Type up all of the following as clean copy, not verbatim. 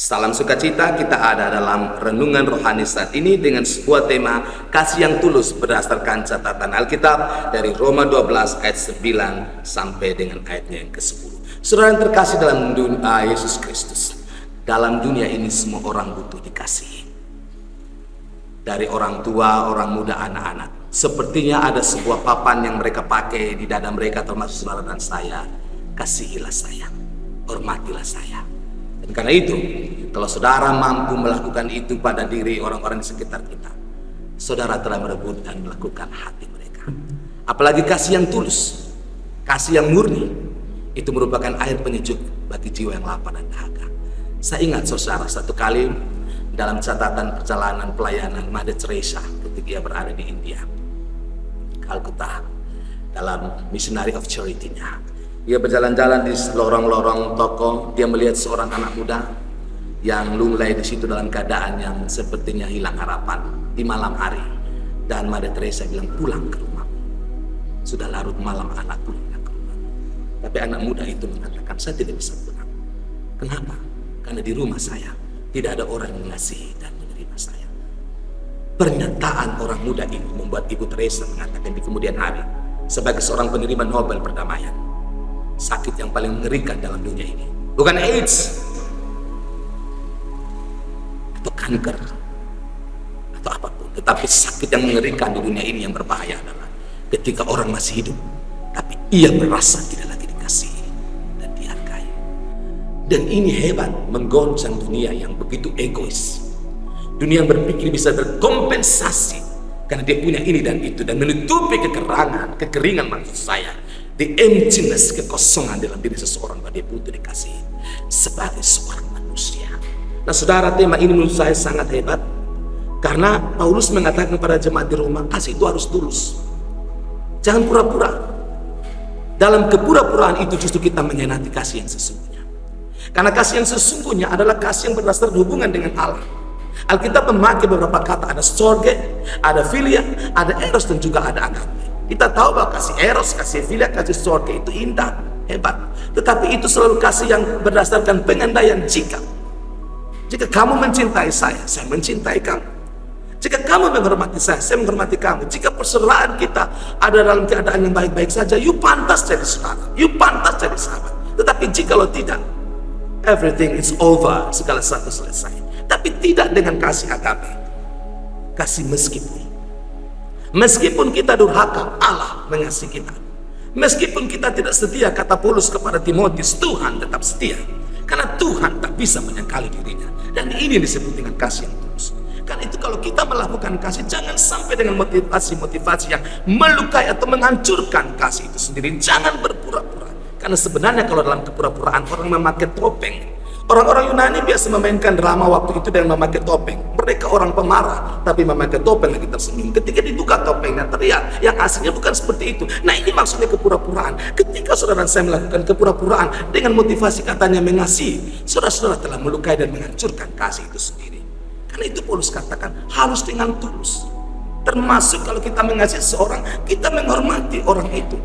Salam sukacita, kita ada dalam renungan rohani saat ini dengan sebuah tema kasih yang tulus berdasarkan catatan Alkitab dari Roma 12 ayat 9 sampai dengan ayatnya yang ke-10. Saudara yang terkasih dalam dunia Yesus Kristus, dalam dunia ini semua orang butuh dikasihi. Dari orang tua, orang muda, anak-anak. Sepertinya ada sebuah papan yang mereka pakai di dada mereka, termasuk saudara dan saya. Kasihilah saya, hormatilah saya. Dan karena itu, kalau saudara mampu melakukan itu pada diri orang-orang di sekitar kita, saudara telah merebut dan melakukan hati mereka. Apalagi kasih yang tulus, kasih yang murni, itu merupakan air penyejuk bagi jiwa yang lapar dan dahaga. Saya ingat saudara, satu kali dalam catatan perjalanan pelayanan Mother Teresa ketika ia berada di India, Calcutta, dalam Missionary of Charity-nya. Ia berjalan-jalan di lorong-lorong toko, dia melihat seorang anak muda yang lunglai di situ dalam keadaan yang sepertinya hilang harapan di malam hari. Dan Mother Teresa bilang, pulang ke rumah. Sudah larut malam, anak pulang ke rumah. Tapi anak muda itu mengatakan, saya tidak bisa pulang. Kenapa? Karena di rumah saya tidak ada orang yang mengasihi dan menerima saya. Pernyataan orang muda ini membuat Ibu Teresa mengatakan di kemudian hari, sebagai seorang penerima Nobel perdamaian, sakit yang paling mengerikan dalam dunia ini bukan AIDS atau kanker atau apapun, tetapi sakit yang mengerikan di dunia ini yang berbahaya adalah ketika orang masih hidup tapi ia merasa tidak lagi dikasihi dan dihargai. Dan ini hebat, menggoncang dunia yang begitu egois, dunia yang berpikir bisa berkompensasi karena dia punya ini dan itu, dan menutupi kekeringan maksud saya, the emptiness, kekosongan dalam diri seseorang bahwa dia butuh dikasihi sebagai seorang manusia. Nah saudara, tema ini menurut saya sangat hebat karena Paulus mengatakan kepada jemaat di Roma, kasih itu harus tulus, jangan pura-pura. Dalam kepura-puraan itu justru kita mengkhianati kasih yang sesungguhnya, karena kasih yang sesungguhnya adalah kasih yang berdasarkan hubungan dengan Allah. Alkitab memakai beberapa kata, ada storge, ada filia, ada eros, dan juga ada agape. Kita tahu bahwa kasih eros, kasih filia, kasih storge itu indah, hebat. Tetapi itu selalu kasih yang berdasarkan pengandaian jika. Jika kamu mencintai saya mencintai kamu. Jika kamu menghormati saya menghormati kamu. Jika perserahan kita ada dalam keadaan yang baik-baik saja, you pantas jadi saudara, you pantas jadi sahabat. Tetapi jikalau tidak, everything is over, segala sesuatu selesai. Tapi tidak dengan kasih agape, kasih meskipun kita durhaka, Allah mengasihi kita. Meskipun kita tidak setia, kata Paulus kepada Timotius, Tuhan tetap setia, karena Tuhan tak bisa menyangkali dirinya. Dan ini disebut dengan kasih yang tulus. Karena itu kalau kita melakukan kasih, jangan sampai dengan motivasi yang melukai atau menghancurkan kasih itu sendiri. Jangan berpura-pura, karena sebenarnya kalau dalam kepura-puraan orang memakai topeng. Orang-orang Yunani biasa memainkan drama waktu itu dengan memakai topeng. Mereka orang pemarah, tapi memakai topeng lagi tersenyum. Ketika dibuka topengnya terlihat yang aslinya bukan seperti itu. Nah ini maksudnya kepura-puraan. Ketika saudara dan saya melakukan kepura-puraan dengan motivasi katanya mengasihi, saudara-saudara telah melukai dan menghancurkan kasih itu sendiri. Karena itu Paulus katakan harus dengan tulus. Termasuk kalau kita mengasihi seseorang, kita menghormati orang itu.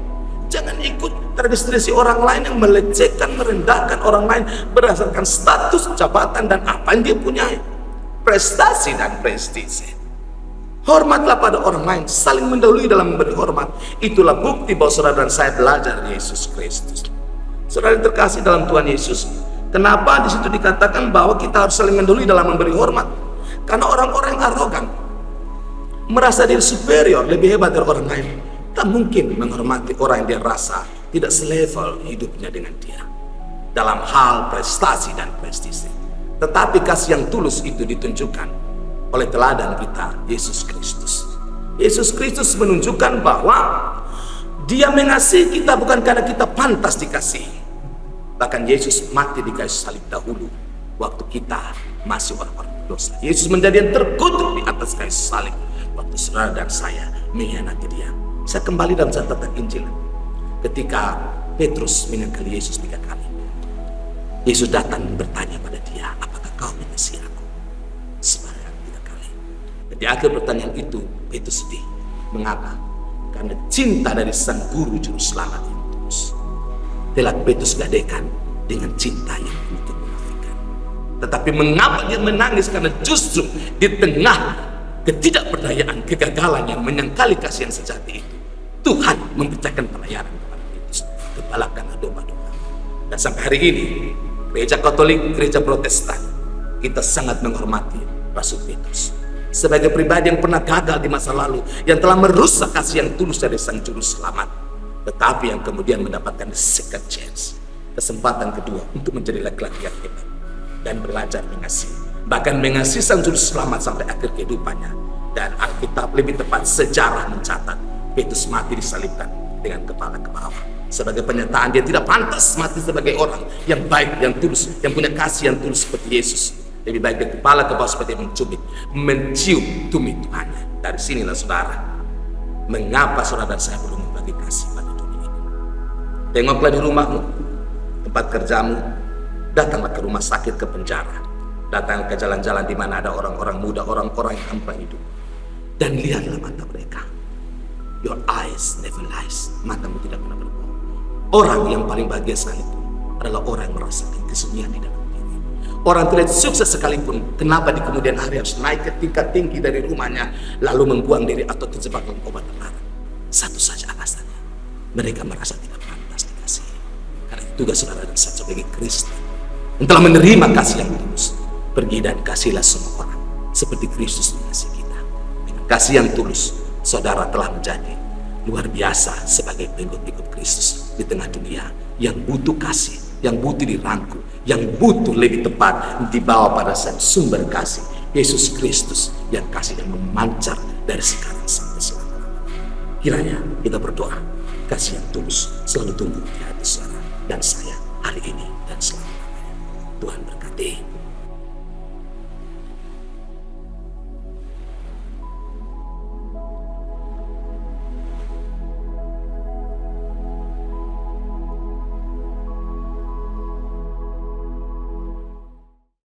Jangan ikut tradisi orang lain yang melecehkan, merendahkan orang lain berdasarkan status, jabatan, dan apa yang dia punyai, prestasi dan prestise. Hormatlah pada orang lain, saling mendahului dalam memberi hormat. Itulah bukti bahwa saudara dan saya belajar Yesus Kristus. Saudara yang terkasih dalam Tuhan Yesus, kenapa di situ dikatakan bahwa kita harus saling mendahului dalam memberi hormat? Karena orang-orang yang arogan, merasa diri superior, lebih hebat dari orang lain, tak mungkin menghormati orang yang dia rasa tidak selevel hidupnya dengan dia dalam hal prestasi dan prestise. Tetapi kasih yang tulus itu ditunjukkan oleh teladan kita, Yesus Kristus. Yesus Kristus menunjukkan bahwa dia mengasihi kita bukan karena kita pantas dikasihi. Bahkan Yesus mati di kayu salib dahulu waktu kita masih orang-orang dosa. Yesus menjadi yang terkutuk di atas kayu salib waktu saudara dan saya mengkhianati dia. Saya kembali dalam catatan Injil ketika Petrus menyangkali Yesus 3 kali. Yesus datang bertanya pada dia, apakah kau mengasihi aku? Sebanyak 3 kali. Dan di akhir pertanyaan itu Petrus sedih. Mengapa? Karena cinta dari sang guru juru selamat yang tulus telah Petrus gadaikan dengan cinta yang penuh kemunafikan. Tetapi mengapa dia menangis? Karena justru di tengah ketidakberdayaan, kegagalan yang menyangkali kasih yang sejati itu, Tuhan mempercayakan pelayanan kepada Petrus, kepalakanlah domba-domba. Dan sampai hari ini, gereja Katolik, gereja Protestan, kita sangat menghormati Rasul Petrus sebagai pribadi yang pernah gagal di masa lalu, yang telah merusak kasih yang tulus dari Sang Juru Selamat, tetapi yang kemudian mendapatkan second chance, kesempatan kedua untuk menjadi laki-laki yang hebat dan belajar mengasihi, bahkan mengasihi Sang Juru Selamat sampai akhir kehidupannya. Dan Alkitab, lebih tepat sejarah, mencatat Petrus mati disalibkan dengan kepala ke bawah, sebagai penyataan dia tidak pantas mati sebagai orang yang baik, yang tulus, yang punya kasih yang tulus seperti Yesus. Lebih baik dia kepala ke bawah seperti mencium tumit Tuhannya. Dari sinilah saudara, mengapa saudara dan saya perlu membagi kasih pada dunia ini. Tengoklah di rumahmu, tempat kerjamu, datanglah ke rumah sakit, ke penjara, datanglah ke jalan-jalan di mana ada orang-orang muda, orang-orang yang hampa hidup, dan lihatlah mata mereka. Your eyes never lies. Matamu tidak pernah berbohong. Orang yang paling bahagia sekalipun adalah orang yang merasakan kesunyian di dalam diri. Orang terlihat sukses sekalipun, kenapa di kemudian hari harus naik ke tingkat tinggi dari rumahnya, lalu membuang diri atau terjebak dalam obat terlarang? Satu saja alasannya, mereka merasa tidak pantas dikasihi. Karena itu tugas saudara dan saya sebagai Kristen yang telah menerima kasih yang tulus, pergi dan kasihlah semua orang seperti Kristus mengasihi kita. Dengan kasih yang tulus, saudara telah menjadi luar biasa sebagai pengikut Kristus di tengah dunia yang butuh kasih, yang butuh dirangkul, yang butuh lebih tepat dibawa pada sang sumber kasih, Yesus Kristus, yang kasih yang memancar dari sekarang sampai selama-lamanya. Kiranya kita berdoa, kasih yang tulus selalu tumbuh di hati saudara dan saya hari ini dan selama-lamanya. Tuhan berkati.